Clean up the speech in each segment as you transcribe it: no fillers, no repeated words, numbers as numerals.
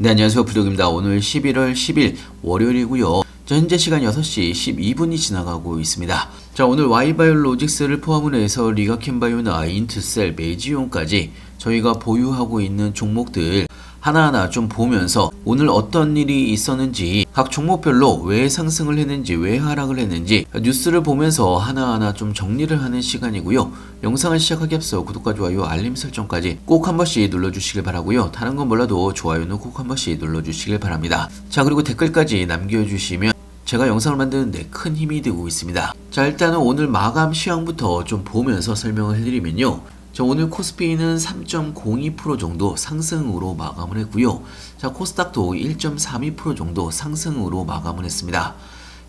네, 안녕하세요. 부족입니다. 오늘 11월 10일 월요일이고요. 현재 시간 6시 12분이 지나가고 있습니다. 자, 오늘 Y바이오로직스를 포함을 해서 리가켄바이오나 인트셀, 메지온까지 저희가 보유하고 있는 종목들 하나하나 좀 보면서 오늘 어떤 일이 있었는지, 각 종목별로 왜 상승을 했는지, 왜 하락을 했는지 뉴스를 보면서 하나하나 좀 정리를 하는 시간이고요. 영상을 시작하기 앞서 구독과 좋아요, 알림 설정까지 꼭 한 번씩 눌러주시길 바라고요. 다른 건 몰라도 좋아요는 꼭 한 번씩 눌러주시길 바랍니다. 자, 그리고 댓글까지 남겨주시면 제가 영상을 만드는데 큰 힘이 되고 있습니다. 자, 일단은 오늘 마감 시황부터 좀 보면서 설명을 해드리면요. 자, 오늘 코스피는 3.02% 정도 상승으로 마감을 했고요. 자, 코스닥도 1.32% 정도 상승으로 마감을 했습니다.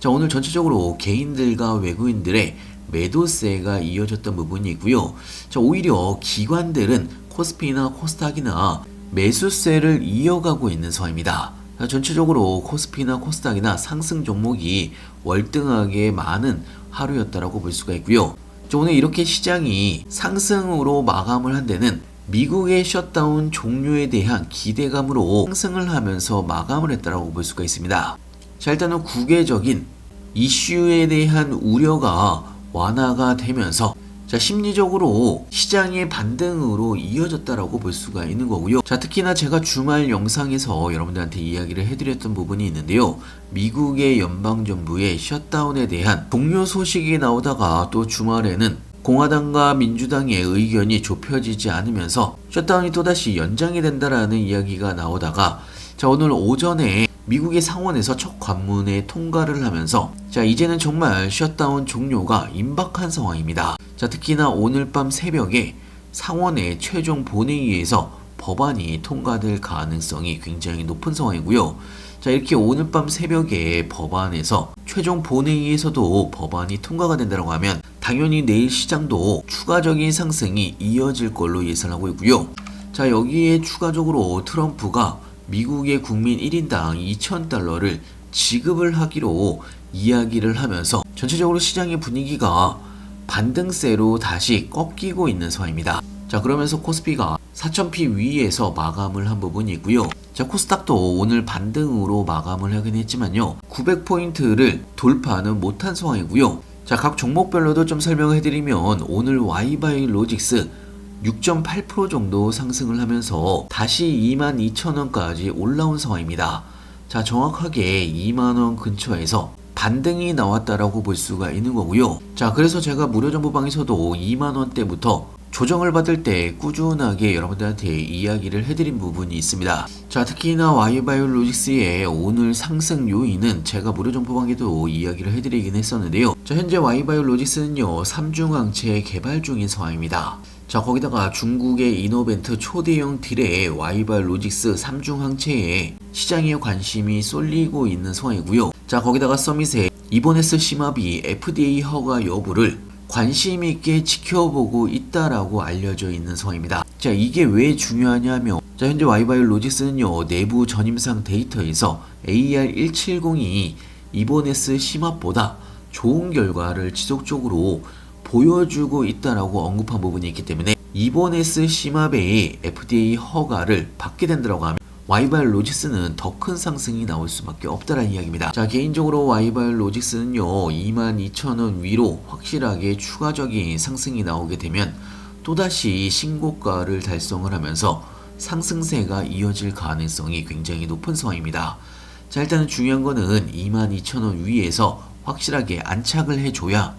자, 오늘 전체적으로 개인들과 외국인들의 매도세가 이어졌던 부분이 있고요. 자, 오히려 기관들은 코스피나 코스닥이나 매수세를 이어가고 있는 상황입니다. 자, 전체적으로 코스피나 코스닥이나 상승 종목이 월등하게 많은 하루였다라고 볼 수가 있고요. 오늘 이렇게 시장이 상승으로 마감을 한 데는 미국의 셧다운 종료에 대한 기대감으로 상승을 하면서 마감을 했다라고 볼 수가 있습니다. 자, 일단은 국외적인 이슈에 대한 우려가 완화가 되면서 자, 심리적으로 시장의 반등으로 이어졌다라고 볼 수가 있는 거고요. 자, 특히나 제가 주말 영상에서 여러분들한테 이야기를 해드렸던 부분이 있는데요. 미국의 연방정부의 셧다운에 대한 종료 소식이 나오다가 또 주말에는 공화당과 민주당의 의견이 좁혀지지 않으면서 셧다운이 또다시 연장이 된다라는 이야기가 나오다가 자, 오늘 오전에 미국의 상원에서 첫 관문에 통과를 하면서 자, 이제는 정말 셧다운 종료가 임박한 상황입니다. 자, 특히나 오늘 밤 새벽에 상원의 최종 본회의에서 법안이 통과될 가능성이 굉장히 높은 상황이고요. 자, 이렇게 오늘 밤 새벽에 법안에서 최종 본회의에서도 법안이 통과가 된다고 하면 당연히 내일 시장도 추가적인 상승이 이어질 걸로 예상하고 있고요. 자, 여기에 추가적으로 트럼프가 미국의 국민 1인당 2,000달러를 지급을 하기로 이야기를 하면서 전체적으로 시장의 분위기가 반등세로 다시 꺾이고 있는 상황입니다. 자, 그러면서 코스피가 4,000피 위에서 마감을 한 부분이 있고요. 자, 코스닥도 오늘 반등으로 마감을 하긴 했지만요. 900포인트를 돌파는 못한 상황이고요. 자, 각 종목별로도 좀 설명을 해드리면 오늘 Y바이오로직스 6.8% 정도 상승을 하면서 다시 22,000원까지 올라온 상황입니다. 자, 정확하게 2만원 근처에서 반등이 나왔다라고 볼 수가 있는 거고요. 자, 그래서 제가 무료정보방에서도 2만원대부터 조정을 받을 때 꾸준하게 여러분들한테 이야기를 해드린 부분이 있습니다. 자, 특히나 Y바이오로직스의 오늘 상승 요인은 제가 무료정보방에도 이야기를 해드리긴 했었는데요. 자, 현재 Y바이오로직스는요 3중항체 개발 중인 상황입니다. 자, 거기다가 중국의 이노벤트 초대형 딜의 Y바이오로직스 3중 항체에 시장의 관심이 쏠리고 있는 상황이고요. 자, 거기다가 서밋의 이보네스 심압이 FDA 허가 여부를 관심 있게 지켜보고 있다라고 알려져 있는 상황입니다. 자, 이게 왜 중요하냐면 자, 현재 Y바이오로직스는요 내부 전임상 데이터에서 AR170이 이보네스 심압보다 좋은 결과를 지속적으로 보여주고 있다라고 언급한 부분이 있기 때문에 이보네스 심압의 FDA 허가를 받게 된다고 하면 Y바이오로직스는 더 큰 상승이 나올 수밖에 없다라는 이야기입니다. 자, 개인적으로 Y바이오로직스는요 22,000원 위로 확실하게 추가적인 상승이 나오게 되면 또다시 신고가를 달성을 하면서 상승세가 이어질 가능성이 굉장히 높은 상황입니다. 자, 일단은 중요한 거는 22,000원 위에서 확실하게 안착을 해줘야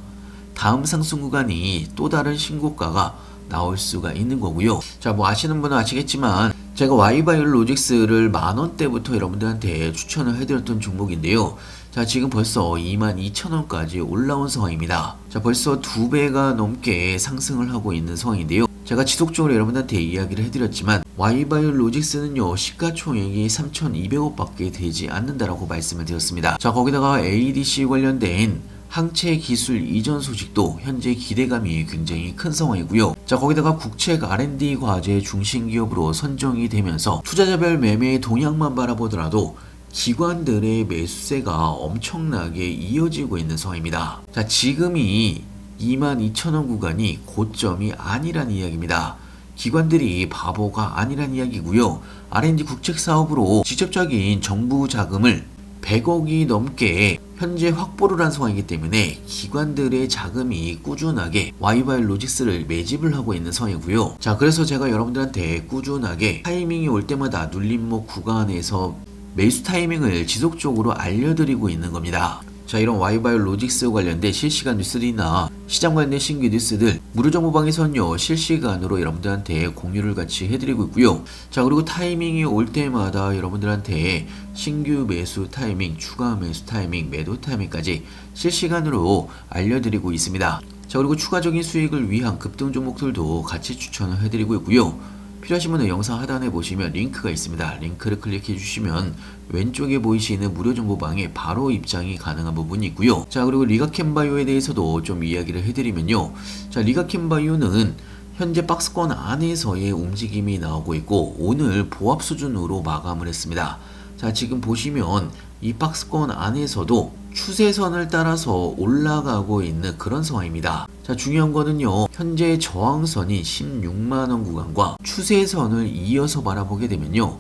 다음 상승 구간이 또 다른 신고가가 나올 수가 있는 거고요. 자, 뭐 아시는 분은 아시겠지만 제가 Y바이오로직스를 만원대부터 여러분들한테 추천을 해드렸던 종목인데요. 자, 지금 벌써 22,000원까지 올라온 상황입니다. 자, 벌써 2배가 넘게 상승을 하고 있는 상황인데요. 제가 지속적으로 여러분들한테 이야기를 해드렸지만 Y바이오로직스는요 시가총액이 3,200억 밖에 되지 않는다라고 말씀을 드렸습니다. 자, 거기다가 ADC 관련된 항체 기술 이전 소식도 현재 기대감이 굉장히 큰 상황이고요. 자, 거기다가 국책 R&D 과제 중심 기업으로 선정이 되면서 투자자별 매매의 동향만 바라보더라도 기관들의 매수세가 엄청나게 이어지고 있는 상황입니다. 자, 지금이 22,000원 구간이 고점이 아니란 이야기입니다. 기관들이 바보가 아니란 이야기고요. R&D 국책 사업으로 직접적인 정부 자금을 100억이 넘게 현재 확보를 한 상황이기 때문에 기관들의 자금이 꾸준하게 와이바이올로직스를 매집을 하고 있는 상황이고요. 자, 그래서 제가 여러분들한테 꾸준하게 타이밍이 올 때마다 눌림목 구간에서 매수 타이밍을 지속적으로 알려드리고 있는 겁니다. 자, 이런 와이바이올로직스 관련된 실시간 뉴스들이나 시장 관련 신규 뉴스들 무료 정보방에서는요 실시간으로 여러분들한테 공유를 같이 해드리고 있고요. 자, 그리고 타이밍이 올 때마다 여러분들한테 신규 매수 타이밍, 추가 매수 타이밍, 매도 타이밍까지 실시간으로 알려드리고 있습니다. 자, 그리고 추가적인 수익을 위한 급등 종목들도 같이 추천을 해드리고 있고요. 필요하신 분은 영상 하단에 보시면 링크가 있습니다. 링크를 클릭해 주시면 왼쪽에 보이시는 무료 정보방에 바로 입장이 가능한 부분이 있고요. 자, 그리고 리가캠바이오에 대해서도 좀 이야기를 해드리면요. 자, 리가캠바이오는 현재 박스권 안에서의 움직임이 나오고 있고 오늘 보합 수준으로 마감을 했습니다. 자, 지금 보시면 이 박스권 안에서도 추세선을 따라서 올라가고 있는 그런 상황입니다. 자, 중요한 거는요, 현재 저항선인 16만원 구간과 추세선을 이어서 바라보게 되면요,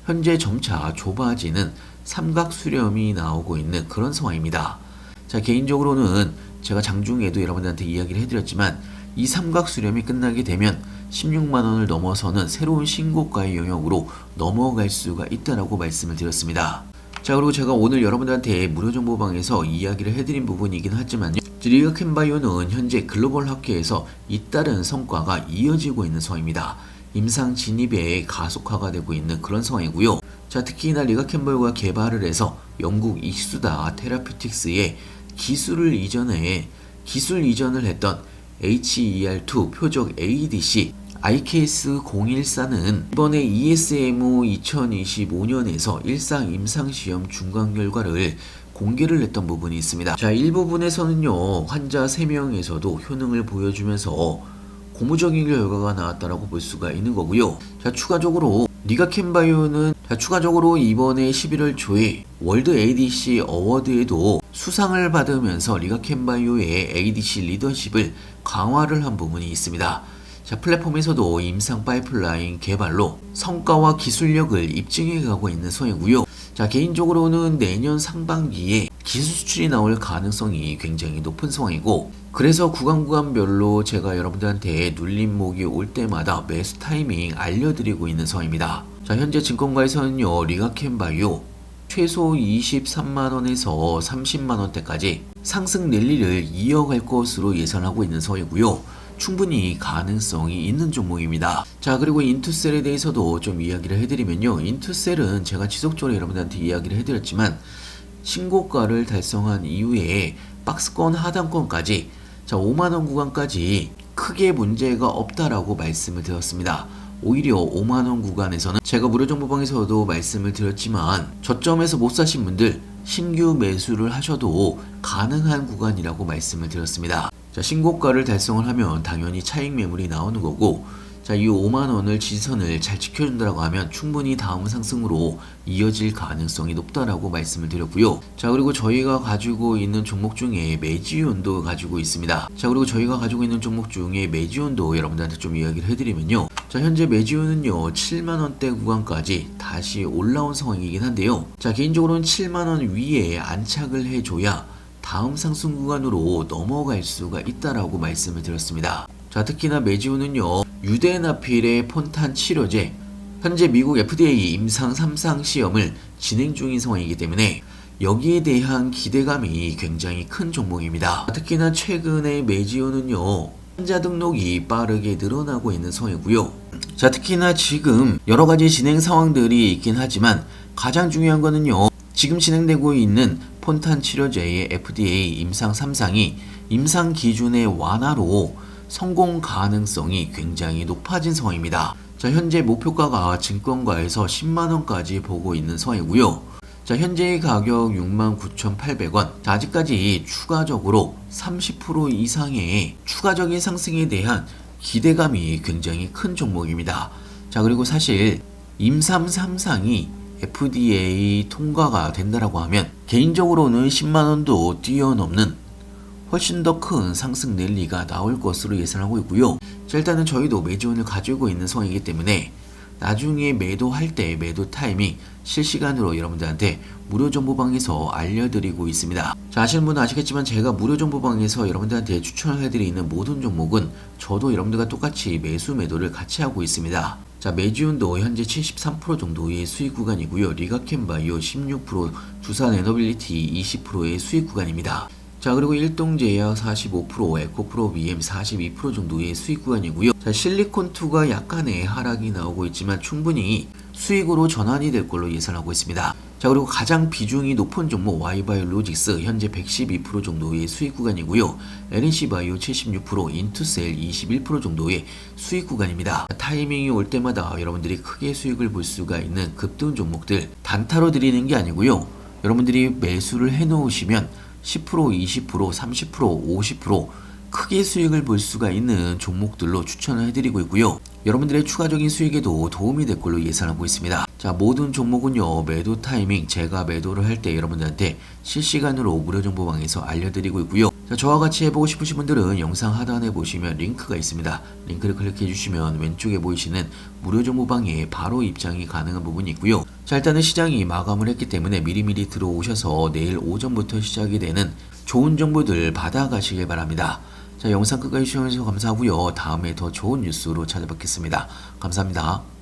현재 점차 좁아지는 삼각 수렴이 나오고 있는 그런 상황입니다. 자, 개인적으로는 제가 장중에도 여러분들한테 이야기를 해드렸지만 이 삼각 수렴이 끝나게 되면 16만원을 넘어서는 새로운 신고가의 영역으로 넘어갈 수가 있다라고 말씀을 드렸습니다. 자, 그리고 제가 오늘 여러분들한테 무료 정보방에서 이야기를 해드린 부분이긴 하지만요, 리가캠바이오는 현재 글로벌 학회에서 잇따른 성과가 이어지고 있는 상황입니다. 임상 진입에 가속화가 되고 있는 그런 상황이고요. 자, 특히나 리가캠바이오가 개발을 해서 영국 이수다 테라퓨틱스의 기술 이전을 했던 HER2 표적 ADC IKS-014는 이번에 ESMO 2025년에서 일상 임상시험 중간 결과를 공개를 했던 부분이 있습니다. 자, 일부분에서는요, 환자 3명에서도 효능을 보여주면서 고무적인 결과가 나왔다라고 볼 수가 있는 거고요. 자, 추가적으로 리가캠바이오는 이번에 11월 초에 월드 ADC 어워드에도 수상을 받으면서 리가캠바이오의 ADC 리더십을 강화를 한 부분이 있습니다. 자, 플랫폼에서도 임상 파이프라인 개발로 성과와 기술력을 입증해 가고 있는 상황이고요. 자, 개인적으로는 내년 상반기에 기술 수출이 나올 가능성이 굉장히 높은 상황이고, 그래서 구간별로 제가 여러분들한테 눌림목이 올 때마다 매수 타이밍 알려드리고 있는 상황입니다. 자, 현재 증권가에서는요, 리가캠바이오 최소 23만원에서 30만원대까지 상승 랠리를 이어갈 것으로 예상하고 있는 상황이고요. 충분히 가능성이 있는 종목입니다. 자, 그리고 인투셀에 대해서도 좀 이야기를 해드리면요, 인투셀은 제가 지속적으로 여러분들한테 이야기를 해드렸지만 신고가를 달성한 이후에 박스권 하단권까지, 자, 5만원 구간까지 크게 문제가 없다라고 말씀을 드렸습니다. 오히려 5만원 구간에서는 제가 무료 정보방에서도 말씀을 드렸지만 저점에서 못 사신 분들 신규 매수를 하셔도 가능한 구간이라고 말씀을 드렸습니다. 자, 신고가를 달성을 하면 당연히 차익 매물이 나오는 거고, 자, 이 5만원을 지지선을 잘 지켜준다라고 하면 충분히 다음 상승으로 이어질 가능성이 높다라고 말씀을 드렸고요. 자, 그리고 저희가 가지고 있는 종목 중에 메지온도 가지고 있습니다. 자, 그리고 저희가 가지고 있는 종목 중에 메지온도 여러분들한테 좀 이야기를 해드리면요, 자, 현재 메지온은요 7만원대 구간까지 다시 올라온 상황이긴 한데요, 자, 개인적으로는 7만원 위에 안착을 해줘야 다음 상승 구간으로 넘어갈 수가 있다라고 말씀을 드렸습니다. 자, 특히나 메지온은요, 유데나필의 폰탄 치료제, 현재 미국 FDA 임상 3상 시험을 진행 중인 상황이기 때문에 여기에 대한 기대감이 굉장히 큰 종목입니다. 특히나 최근에 메지온은요, 환자 등록이 빠르게 늘어나고 있는 상황이고요. 자, 특히나 지금 여러가지 진행 상황들이 있긴 하지만 가장 중요한 거는요, 지금 진행되고 있는 폰탄 치료제의 FDA 임상 3상이 임상 기준의 완화로 성공 가능성이 굉장히 높아진 상황입니다. 자, 현재 목표가가 증권가에서 10만원까지 보고 있는 상황이고요. 자, 현재의 가격 69,800원. 자, 아직까지 추가적으로 30% 이상의 추가적인 상승에 대한 기대감이 굉장히 큰 종목입니다. 자, 그리고 사실 임상 3상이 FDA 통과가 된다라고 하면 개인적으로는 10만원도 뛰어넘는 훨씬 더 큰 상승 랠리가 나올 것으로 예상하고 있고요. 자, 일단은 저희도 매지원을 가지고 있는 상황이기 때문에 나중에 매도할 때 매도 타이밍 실시간으로 여러분들한테 무료 정보방에서 알려드리고 있습니다. 자, 아시는 분은 아시겠지만 제가 무료 정보방에서 여러분들한테 추천을 해드리는 모든 종목은 저도 여러분들과 똑같이 매수 매도를 같이 하고 있습니다. 자, 매지온도 현재 73% 정도의 수익 구간이고요. 리가캠바이오 16%, 두산에너빌리티 20%의 수익 구간입니다. 자, 그리고 일동제약 45%, 에코프로 BM 42% 정도의 수익 구간이고요. 자, 실리콘2가 약간의 하락이 나오고 있지만 충분히 수익으로 전환이 될 걸로 예상하고 있습니다. 자, 그리고 가장 비중이 높은 종목 Y바이오로직스 현재 112% 정도의 수익 구간이고요. LNC바이오 76%, 인투셀 21% 정도의 수익 구간입니다. 타이밍이 올 때마다 여러분들이 크게 수익을 볼 수가 있는 급등 종목들 단타로 드리는 게 아니고요. 여러분들이 매수를 해놓으시면 10%, 20%, 30%, 50% 크게 수익을 볼 수가 있는 종목들로 추천을 해드리고 있고요. 여러분들의 추가적인 수익에도 도움이 될 걸로 예상하고 있습니다. 자, 모든 종목은요, 매도 타이밍 제가 매도를 할 때 여러분들한테 실시간으로 무료 정보방에서 알려드리고 있고요. 자, 저와 같이 해보고 싶으신 분들은 영상 하단에 보시면 링크가 있습니다. 링크를 클릭해 주시면 왼쪽에 보이시는 무료 정보방에 바로 입장이 가능한 부분이 있고요. 자, 일단은 시장이 마감을 했기 때문에 미리미리 들어오셔서 내일 오전부터 시작이 되는 좋은 정보들 받아가시길 바랍니다. 자, 영상 끝까지 시청해주셔서 감사하고요. 다음에 더 좋은 뉴스로 찾아뵙겠습니다. 감사합니다.